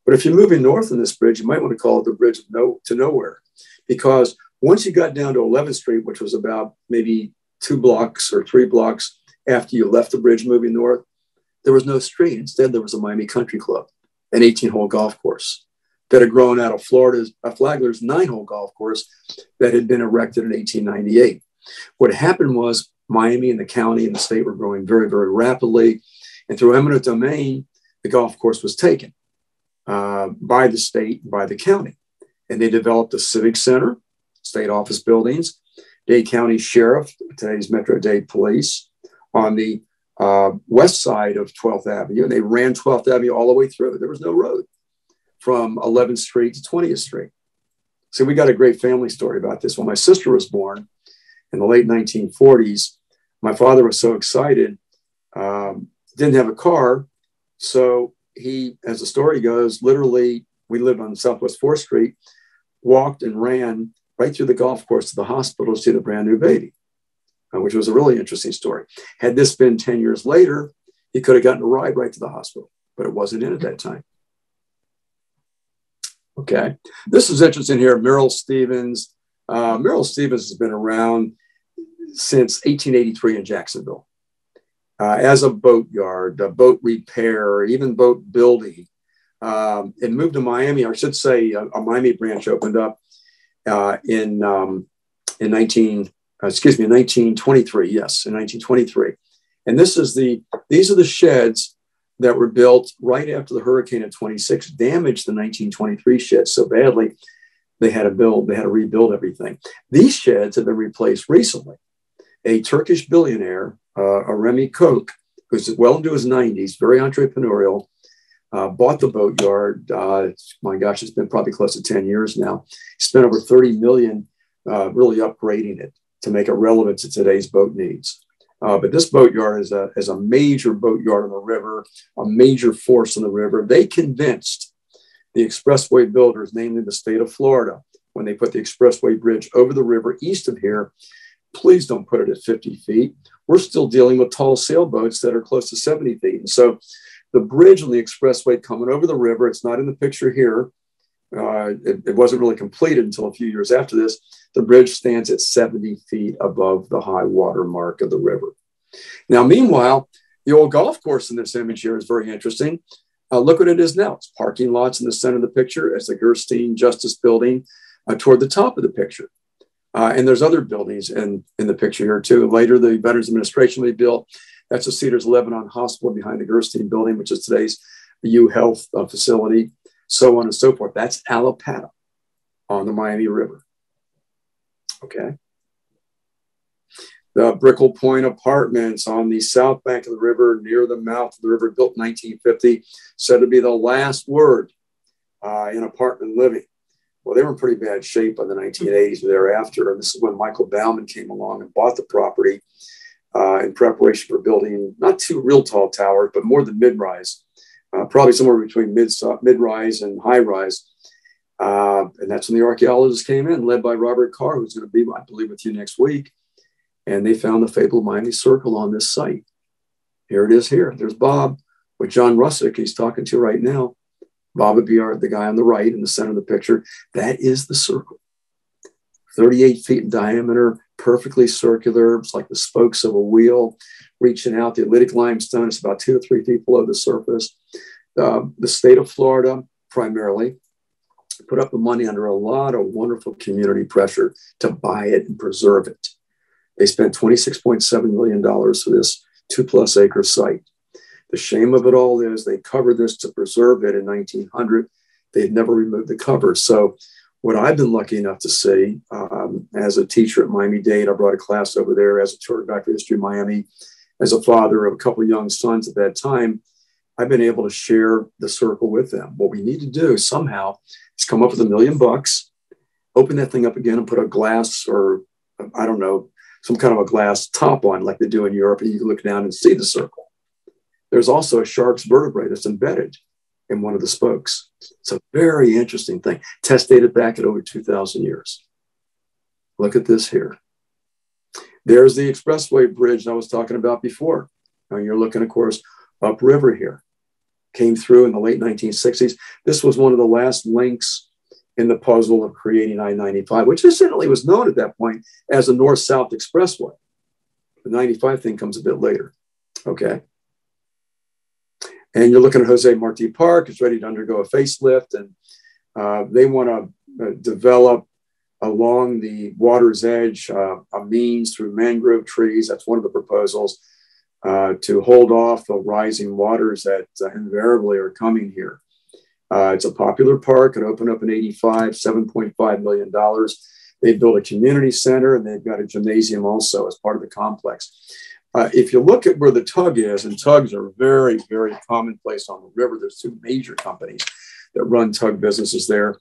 But if you're moving north on this bridge, you might want to call it the Bridge to Nowhere, because once you got down to 11th Street, which was about maybe 2 blocks or 3 blocks after you left the bridge moving north, there was no street. Instead, there was a Miami Country Club, an 18-hole golf course that had grown out of Florida's Flagler's 9-hole golf course that had been erected in 1898. What happened was Miami and the county and the state were growing very, very rapidly. And through eminent domain, the golf course was taken by the state, by the county. And they developed a civic center, state office buildings, Dade County Sheriff, today's Metro-Dade Police, on the west side of 12th Avenue. And they ran 12th Avenue all the way through. There was no road from 11th Street to 20th Street. So we got a great family story about this. When my sister was born in the late 1940s, my father was so excited, didn't have a car. So he, as the story goes, literally, we lived on Southwest 4th Street, walked and ran right through the golf course to the hospital to see the brand new baby, which was a really interesting story. Had this been 10 years later, he could have gotten a ride right to the hospital, but it wasn't in at that time. Okay, this is interesting here. Merrill Stevens. Merrill Stevens has been around since 1883 in Jacksonville as a boat yard, a boat repair, even boat building. It moved to Miami, or I should say a Miami branch opened up in 1923. Yes, in 1923. And these are the sheds that were built right after the hurricane of 26 damaged the 1923 sheds so badly, they had to rebuild everything. These sheds have been replaced recently. A Turkish billionaire, Remy Koch, who's well into his 90s, very entrepreneurial, bought the boatyard. My gosh, it's been probably close to 10 years now. Spent over $30 million really upgrading it to make it relevant to today's boat needs. But this boatyard is a major boatyard on the river, a major force on the river. They convinced the expressway builders, namely the state of Florida, when they put the expressway bridge over the river east of here, please don't put it at 50 feet. We're still dealing with tall sailboats that are close to 70 feet. And so the bridge on the expressway coming over the river, it's not in the picture here. It wasn't really completed until a few years after this. The bridge stands at 70 feet above the high water mark of the river. Now, meanwhile, the old golf course in this image here is very interesting. Look what it is now. It's parking lots in the center of the picture as the Gerstein Justice Building toward the top of the picture. And there's other buildings in the picture here too. Later, the Veterans Administration they built. That's the Cedars Lebanon Hospital behind the Gerstein building, which is today's U Health facility, so on and so forth. That's Alapata on the Miami River. Okay. The Brickell Point Apartments on the south bank of the river, near the mouth of the river, built in 1950, said to be the last word in apartment living. Well, they were in pretty bad shape by the 1980s or thereafter. And this is when Michael Bauman came along and bought the property in preparation for building not two real tall towers, but more than mid-rise, probably somewhere between mid-rise and high-rise. And that's when the archaeologists came in, led by Robert Carr, who's going to be, I believe, with you next week. And they found the fabled Miami Circle on this site. Here it is here. There's Bob with John Russick. He's talking to you right now. Bob would be the guy on the right in the center of the picture. That is the circle. 38 feet in diameter, perfectly circular. It's like the spokes of a wheel reaching out. The oolitic limestone is about 2 to 3 feet below the surface. The state of Florida, primarily, put up the money under a lot of wonderful community pressure to buy it and preserve it. They spent $26.7 million for this 2+ acre site. The shame of it all is they covered this to preserve it in 1900. They had never removed the cover. So what I've been lucky enough to see as a teacher at Miami-Dade, I brought a class over there as a tour guide for HistoryMiami, as a father of a couple of young sons at that time, I've been able to share the circle with them. What we need to do somehow is come up with $1 million, open that thing up again and put a glass or, I don't know, some kind of a glass top on like they do in Europe, and you can look down and see the circle. There's also a shark's vertebrae that's embedded in one of the spokes. It's a very interesting thing. Test dated back at over 2,000 years. Look at this here. There's the expressway bridge I was talking about before. Now you're looking, of course, upriver here. Came through in the late 1960s. This was one of the last links in the puzzle of creating I-95, which incidentally was known at that point as the North-South Expressway. The 95 thing comes a bit later. Okay. And you're looking at Jose Marti Park. It's ready to undergo a facelift. And they want to develop along the water's edge a means through mangrove trees. That's one of the proposals to hold off the rising waters that invariably are coming here. It's a popular park. It opened up in '85, $7.5 million. They built a community center, and they've got a gymnasium also as part of the complex. If you look at where the tug is, and tugs are very, very commonplace on the river. There's two major companies that run tug businesses there.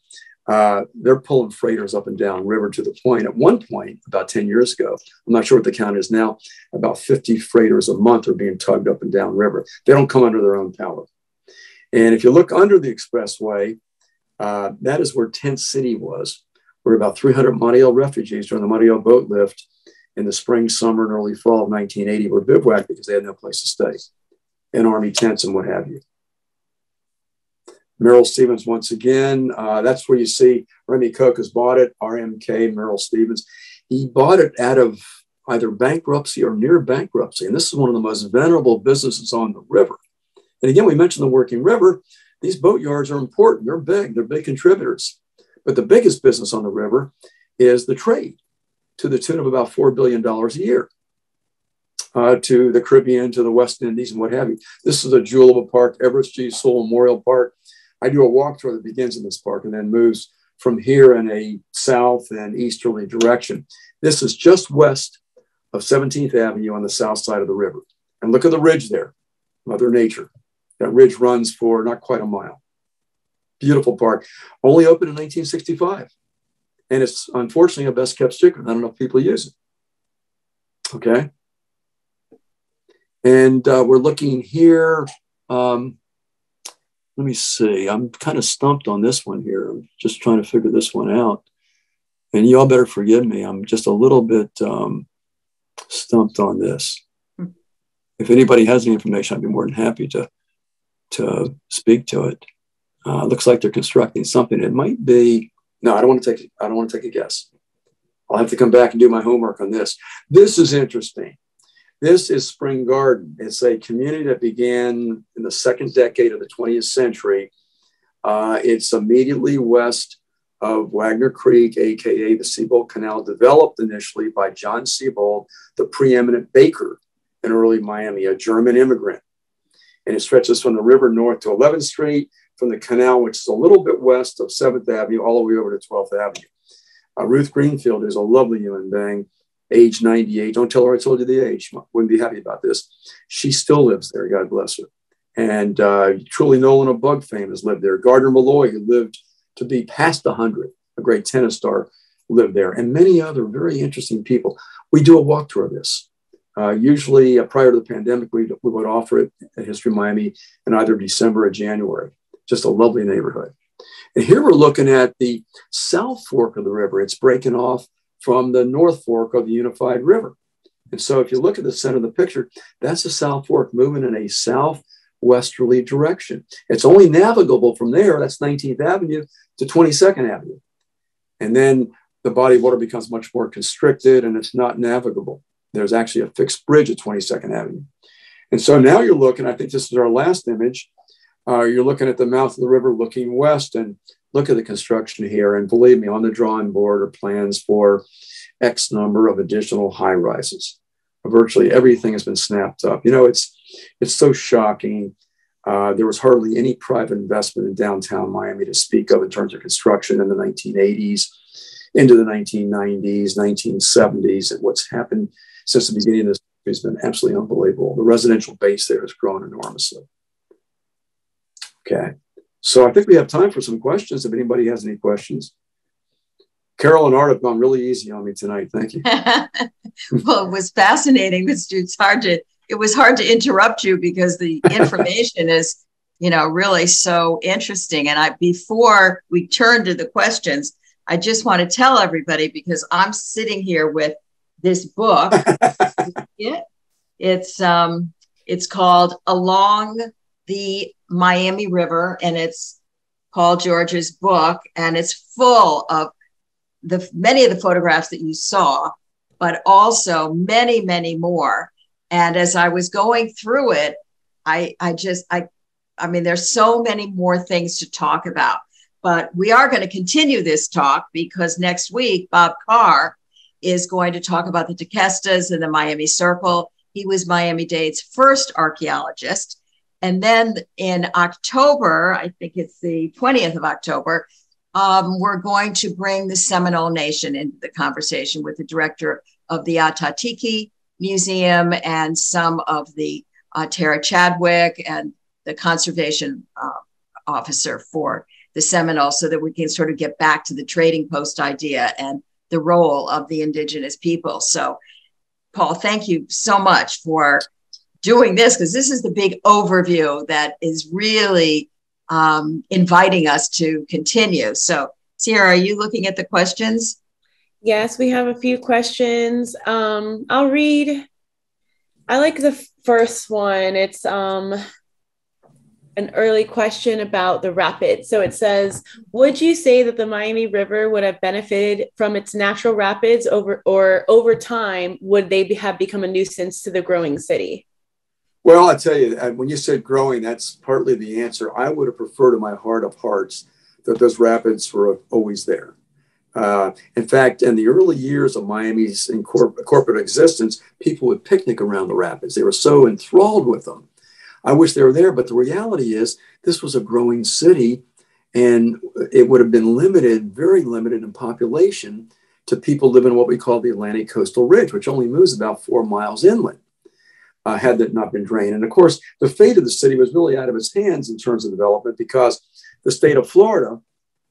They're pulling freighters up and down river to the point. At one point, about 10 years ago, I'm not sure what the count is now, about 50 freighters a month are being tugged up and down river. They don't come under their own power. And if you look under the expressway, that is where Tent City was, where about 300 Montiel refugees during the Montiel boat lift in the spring, summer, and early fall of 1980 were bivouacked because they had no place to stay, in army tents and what have you. Merrill Stevens, once again, that's where you see Remy Koch has bought it, RMK, Merrill Stevens. He bought it out of either bankruptcy or near bankruptcy. And this is one of the most venerable businesses on the river. And again, we mentioned the working river. These boat yards are important. They're big contributors. But the biggest business on the river is the trade, to the tune of about $4 billion a year to the Caribbean, to the West Indies, and what have you. This is a jewel of a park, Everest G. Soule Memorial Park. I do a walkthrough that begins in this park and then moves from here in a south and easterly direction. This is just west of 17th Avenue on the south side of the river. And look at the ridge there, Mother Nature. That ridge runs for not quite a mile. Beautiful park. Only opened in 1965. And it's unfortunately a best kept secret. Not enough people use it. Okay. And we're looking here. Let me see. I'm kind of stumped on this one here. I'm just trying to figure this one out. And y'all better forgive me. I'm just a little bit stumped on this. If anybody has any information, I'd be more than happy to speak to it. Looks like they're constructing something. It might be. No, I don't want to take a guess. I'll have to come back and do my homework on this. This is interesting. This is Spring Garden. It's a community that began in the second decade of the 20th century. It's immediately west of Wagner Creek, aka the Seabold Canal, developed initially by John Seabold, the preeminent baker in early Miami, a German immigrant. And it stretches from the river north to 11th Street, from the canal, which is a little bit west of 7th Avenue, all the way over to 12th Avenue. Ruth Greenfield is a lovely human being, age 98. Don't tell her I told you the age. Wouldn't be happy about this. She still lives there. God bless her. And truly Nolan of Bug fame has lived there. Gardner Malloy, who lived to be past 100, a great tennis star, lived there. And many other very interesting people. We do a walk tour of this. Usually prior to the pandemic, we would offer it at History Miami in either December or January. Just a lovely neighborhood. And here we're looking at the South Fork of the river. It's breaking off from the North Fork of the Unified River. And so if you look at the center of the picture, that's the South Fork moving in a southwesterly direction. It's only navigable from there, that's 19th Avenue, to 22nd Avenue. And then the body of water becomes much more constricted and it's not navigable. There's actually a fixed bridge at 22nd Avenue. And so now you're looking, I think this is our last image, you're looking at the mouth of the river looking west, and look at the construction here. And believe me, on the drawing board are plans for X number of additional high rises. Virtually everything has been snapped up. You know, it's so shocking. There was hardly any private investment in downtown Miami to speak of in terms of construction in the 1980s, into the 1990s, 1970s. And what's happened since the beginning of this has been absolutely unbelievable. The residential base there has grown enormously. Okay, so I think we have time for some questions if anybody has any questions. Carol and Art have gone really easy on me tonight. Thank you. Well, it was fascinating. It was hard to interrupt you because the information is, really so interesting. And before we turn to the questions, I just want to tell everybody, because I'm sitting here with this book. It's called Along the Miami River, and it's Paul George's book, and it's full of many of the photographs that you saw, but also many, many more. And as I was going through it, I mean, there's so many more things to talk about, but we are going to continue this talk because next week, Bob Carr is going to talk about the Tequestas and the Miami Circle. He was Miami-Dade's first archaeologist. And then in October, I think it's the 20th of October, we're going to bring the Seminole Nation into the conversation with the director of the Atatiki Museum and some of the Tara Chadwick and the conservation officer for the Seminole, so that we can sort of get back to the trading post idea and the role of the indigenous people. So, Paul, thank you so much for doing this, because this is the big overview that is really inviting us to continue. So, Sierra, are you looking at the questions? Yes, we have a few questions. I'll read. I like the first one. It's an early question about the rapids. So it says, would you say that the Miami River would have benefited from its natural rapids over time, would they have become a nuisance to the growing city? Well, I tell you, when you said growing, that's partly the answer. I would have preferred in my heart of hearts that those rapids were always there. In fact, in the early years of Miami's corporate existence, people would picnic around the rapids. They were so enthralled with them. I wish they were there, but the reality is this was a growing city, and it would have been limited, very limited in population to people living in what we call the Atlantic Coastal Ridge, which only moves about 4 miles inland. Had that not been drained. And of course, the fate of the city was really out of its hands in terms of development, because the state of Florida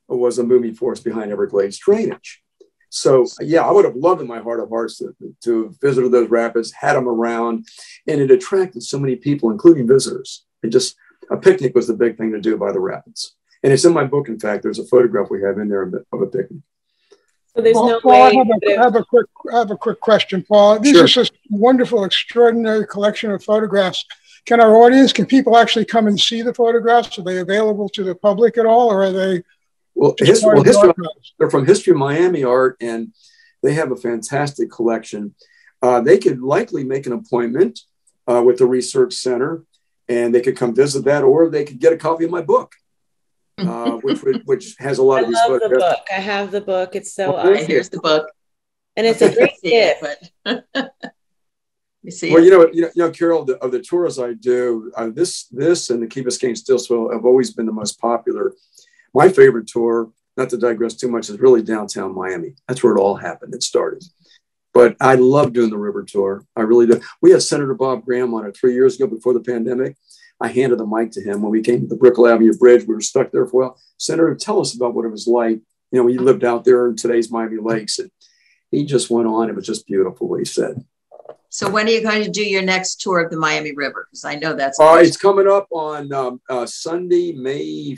was a moving force behind Everglades drainage. So yeah, I would have loved in my heart of hearts to visit those rapids, had them around, and it attracted so many people, including visitors. A picnic was the big thing to do by the rapids. And it's in my book, in fact. There's a photograph we have in there of a picnic. So there's no Paul, way. I have a quick question, Paul. These are just wonderful, extraordinary collection of photographs. Can people actually come and see the photographs? Are they available to the public at all, or are they? They're from History Miami Art, and they have a fantastic collection. They could likely make an appointment with the research center, and they could come visit that, or they could get a copy of my book. which has a lot of these books. I love the book. I have the book. It's so awesome. Here's the book. And it's a great gift. You see, well, you know, Carol, of the tours I do, this and the Key Biscayne Steel Swell have always been the most popular. My favorite tour, not to digress too much, is really downtown Miami. That's where it all happened. It started. But I love doing the river tour. I really do. We had Senator Bob Graham on it 3 years ago before the pandemic. I handed the mic to him when we came to the Brickell Avenue Bridge. We were stuck there for a while. Senator, tell us about what it was like. You know, he lived out there in today's Miami Lakes. And he just went on. It was just beautiful what he said. So when are you going to do your next tour of the Miami River? Because I know that's it's coming up on Sunday, May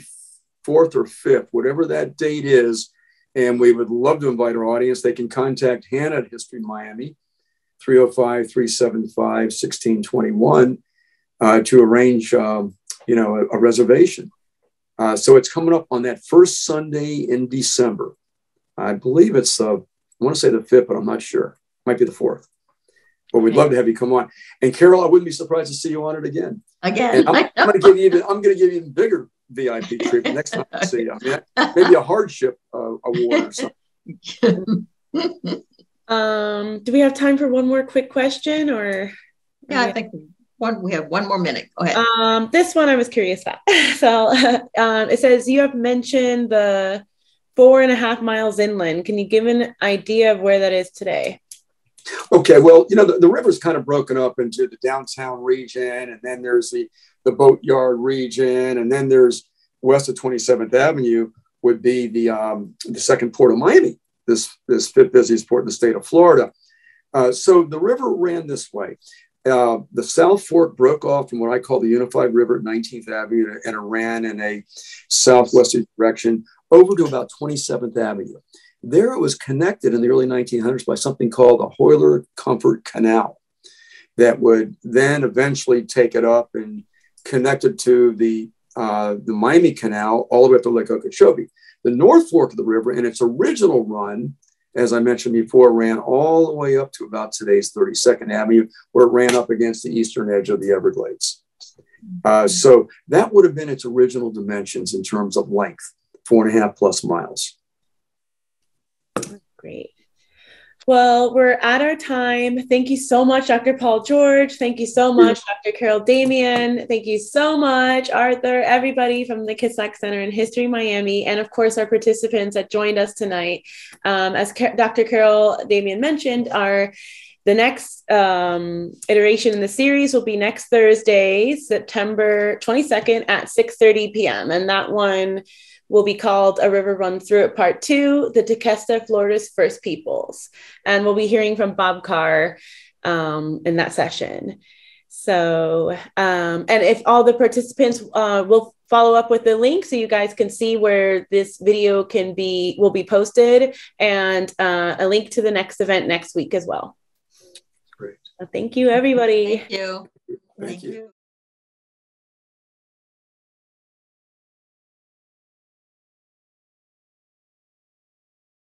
4th or 5th, whatever that date is. And we would love to invite our audience. They can contact Hannah at HistoryMiami, 305-375-1621 to arrange, a reservation. So it's coming up on that first Sunday in December. I believe it's, I want to say the 5th, but I'm not sure. Might be the 4th. But we'd love to have you come on. And Carol, I wouldn't be surprised to see you on it again. Again. And I'm going to give you even bigger VIP treatment next time I see you. I mean, maybe a hardship award or something. Do we have time for one more quick question, or? Yeah, I think we have 1 more minute. Go ahead. This one I was curious about. So it says you have mentioned the 4.5 miles inland. Can you give an idea of where that is today? Okay, well, you know, the river's kind of broken up into the downtown region, and then there's the boatyard region, and then there's west of 27th Avenue would be the second port of Miami, this 5th busiest port in the state of Florida. So the river ran this way. The South Fork broke off from what I call the Unified River at 19th Avenue, and it ran in a southwesterly direction over to about 27th Avenue. There it was connected in the early 1900s by something called the Hoyler Comfort Canal that would then eventually take it up and connect it to the Miami Canal all the way up to Lake Okeechobee. The North Fork of the river in its original run, as I mentioned before, ran all the way up to about today's 32nd Avenue, where it ran up against the eastern edge of the Everglades. So that would have been its original dimensions in terms of length, 4.5+ miles. Great. Well, we're at our time. Thank you so much, Dr. Paul George. Thank you so much, Dr. Carol Damian. Thank you so much, Arthur, everybody from the Kislak Center and HistoryMiami, and of course, our participants that joined us tonight. As Dr. Carol Damian mentioned, the next iteration in the series will be next Thursday, September 22nd at 6:30 p.m. And that one will be called A River Runs Through It Part 2, the Tequesta, Florida's First Peoples. And we'll be hearing from Bob Carr in that session. So, and if all the participants will follow up with the link so you guys can see where this video will be posted, and a link to the next event next week as well. Great. So thank you, everybody. Thank you. Thank you.